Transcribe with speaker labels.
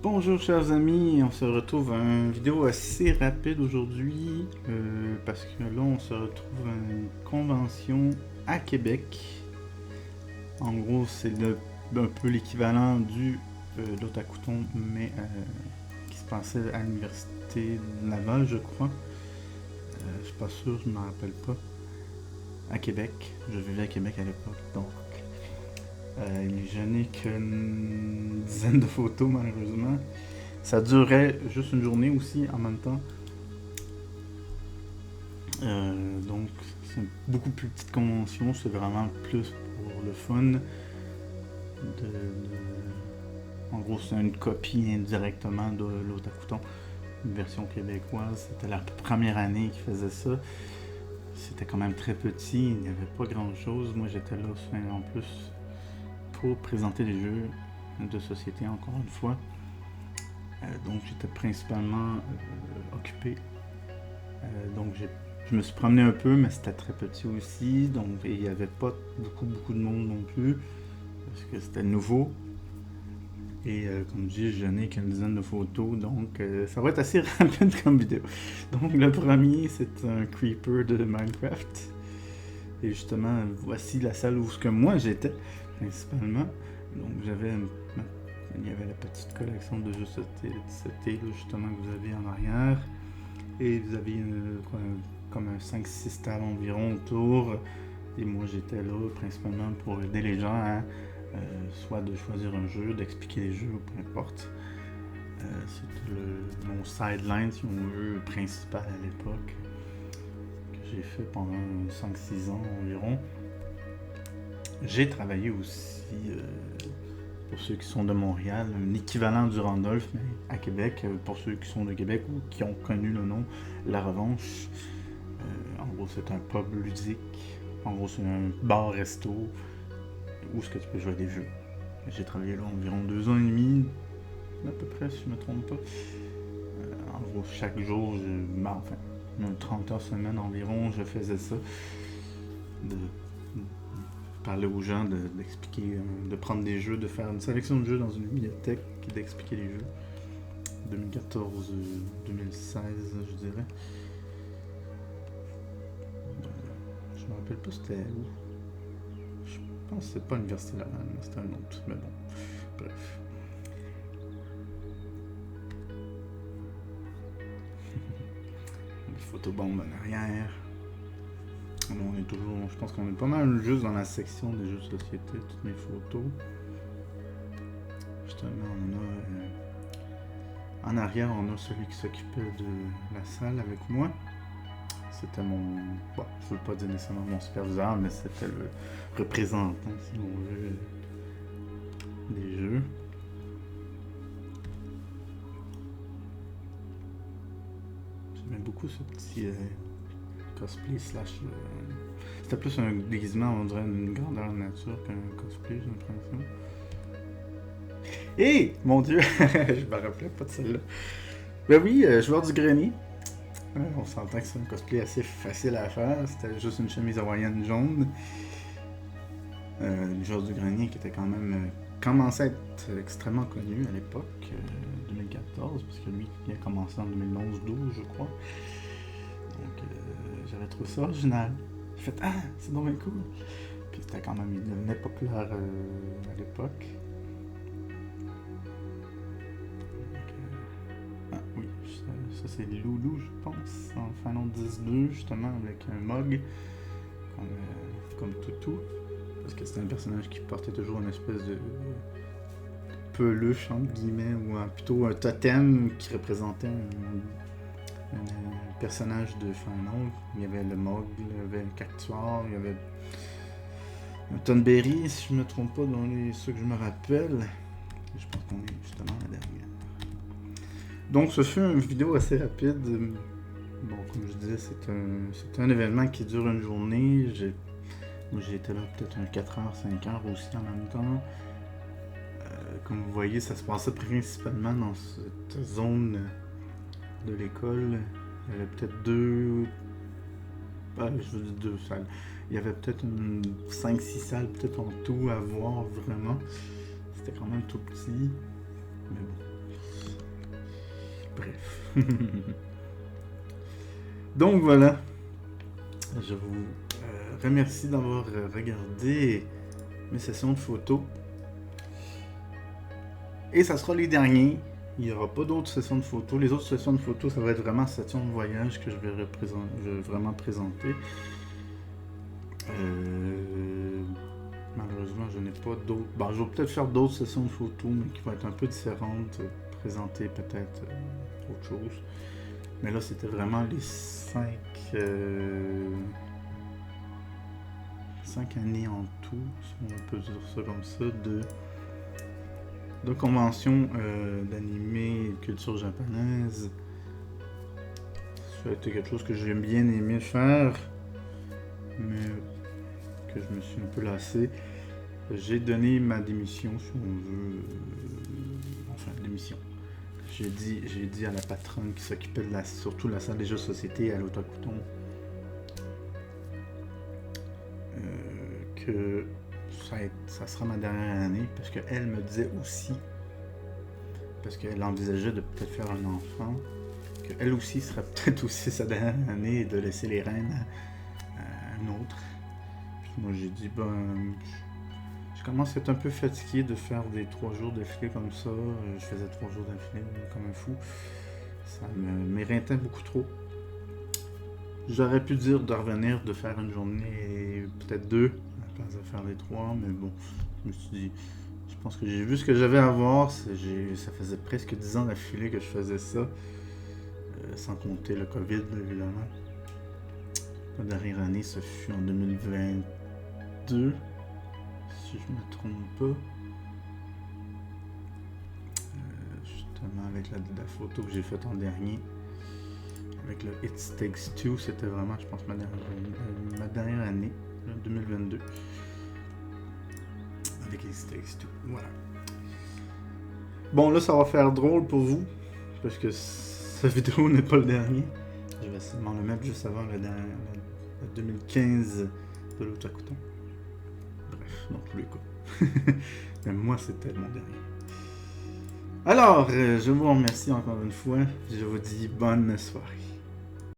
Speaker 1: Bonjour chers amis, on se retrouve à une vidéo assez rapide aujourd'hui parce que là on se retrouve à une convention à Québec. En gros c'est un peu l'équivalent du l'Otakuton mais qui se passait à l'université de Laval je crois. Je suis pas sûr, je ne me rappelle pas. À Québec, je vivais à Québec à l'époque donc je n'ai qu'une dizaine de photos malheureusement. Ça durait juste une journée aussi en même temps. Donc c'est une beaucoup plus petite convention, c'est vraiment plus pour le fun. En gros c'est une copie indirectement de l'Otakuton, une version québécoise. C'était la première année qu'ils faisaient ça. C'était quand même très petit, il n'y avait pas grand chose. Moi j'étais là en plus pour présenter les jeux de société encore une fois. Donc j'étais principalement occupé. Donc je me suis promené un peu, mais c'était très petit aussi. Donc il n'y avait pas beaucoup de monde non plus. Parce que c'était nouveau. Et comme je dis, je n'ai qu'une dizaine de photos. Donc ça va être assez rapide comme vidéo. Donc le premier, c'est un creeper de Minecraft. Et justement, voici la salle où moi j'étais, principalement. Donc il y avait la petite collection de jeux société justement que vous avez en arrière. Et vous avez comme un 5-6 tables environ autour. Et moi j'étais là principalement pour aider les gens à soit de choisir un jeu, d'expliquer les jeux, peu importe. C'était mon sideline, si on veut, principal à l'époque, que j'ai fait pendant 5-6 ans environ. J'ai travaillé aussi, pour ceux qui sont de Montréal, un équivalent du Randolph, mais à Québec, pour ceux qui sont de Québec ou qui ont connu le nom La Revanche. En gros, c'est un pub ludique. En gros, c'est un bar-resto où est-ce que tu peux jouer à des jeux. J'ai travaillé là environ 2 ans et demi, à peu près, si je ne me trompe pas. En gros, chaque jour, enfin, une 30 heures semaine environ, je faisais ça. De parler aux gens, d'expliquer, de prendre des jeux, de faire une sélection de jeux dans une bibliothèque et d'expliquer les jeux. 2014-2016, je dirais. Je me rappelle pas c'était où. Je pense que c'est pas l'université Laval, mais c'était un autre. Mais bon, bref. Une photobombe en arrière. On est toujours, je pense qu'on est pas mal juste dans la section des jeux de société, toutes mes photos. Justement, en arrière, on a celui qui s'occupait de la salle avec moi. C'était mon, bon, je veux pas dire nécessairement mon superviseur, mais c'était le représentant, si on veut, des jeux. J'aimais beaucoup ce petit cosplay slash... c'était plus un déguisement, on dirait une grandeur nature qu'un cosplay, j'ai l'impression. Hé! Mon dieu! Je me rappelais pas de celle-là. Ben oui, joueur du grenier. On s'entend que c'est un cosplay assez facile à faire. C'était juste une chemise hawaïenne jaune. Le joueur du grenier qui était quand même commençait à être extrêmement connu à l'époque, 2014, parce que lui il a commencé en 2011-12 je crois. Donc j'avais trouvé ça original. J'ai fait ah c'est donc bien cool. Puis c'était quand même, il devenait populaire à l'époque. Ah oui, ça c'est Loulou je pense, en Final 10-2 justement avec un mug comme Toutou. Parce que c'était un personnage qui portait toujours une espèce de peluche, entre guillemets, ou plutôt un totem qui représentait un personnage de Final. Il y avait le Mog, il y avait le Cactuar, il y avait un Tonberry, si je ne me trompe pas, dans ceux que je me rappelle. Je pense qu'on est justement là derrière. Donc ce fut une vidéo assez rapide. Bon, comme je disais, c'est un événement qui dure une journée. Moi j'ai été là peut-être un 4h, 5h aussi en même temps. Comme vous voyez, ça se passait principalement dans cette zone de l'école. Il y avait peut-être deux salles. Il y avait peut-être 5-6 salles peut-être en tout à voir vraiment. C'était quand même tout petit. Mais bon. Bref. Donc voilà. Je vous remercie d'avoir regardé mes sessions de photos. Et ça sera les derniers. Il n'y aura pas d'autres sessions de photos. Les autres sessions de photos, ça va être vraiment session de voyage que je vais vraiment présenter. Malheureusement, je n'ai pas d'autres. Bon, je vais peut-être faire d'autres sessions de photos, mais qui vont être un peu différentes. Présenter peut-être autre chose. Mais là, c'était vraiment les 5 années en tout, si on peut dire ça comme ça, de convention d'anime et de culture japonaise. Ça a été quelque chose que j'ai bien aimé faire, mais que je me suis un peu lassé. J'ai donné ma démission, si on veut. Enfin, démission. J'ai dit à la patronne qui s'occupait de surtout la salle des jeux de société à l'Otakuton que ça sera ma dernière année, parce qu'elle me disait aussi, parce qu'elle envisageait de peut-être faire un enfant, qu'elle aussi serait peut-être aussi sa dernière année et de laisser les rênes à un autre. Puis moi j'ai dit, je commence à être un peu fatigué de faire des 3 jours d'affilée comme ça. Je faisais 3 jours d'affilée comme un fou. Ça m'éreintait beaucoup trop. J'aurais pu dire de revenir, de faire une journée et peut-être 2, à la place de faire les 3, mais bon, je me suis dit, je pense que j'ai vu ce que j'avais à voir. Ça faisait presque 10 ans d'affilée que je faisais ça, sans compter le COVID, évidemment. La dernière année, ce fut en 2022. Si je me trompe pas, justement avec la photo que j'ai faite en dernier, avec le It Takes Two, c'était vraiment, je pense, ma dernière année, 2022, avec It Takes Two, voilà. Bon, là, ça va faire drôle pour vous, parce que cette vidéo n'est pas le dernier. Je vais seulement le mettre juste avant le 2015 de l'Otakuton. Dans tous les cas. Mais moi, c'était mon dernier. Alors, je vous remercie encore une fois. Je vous dis bonne soirée.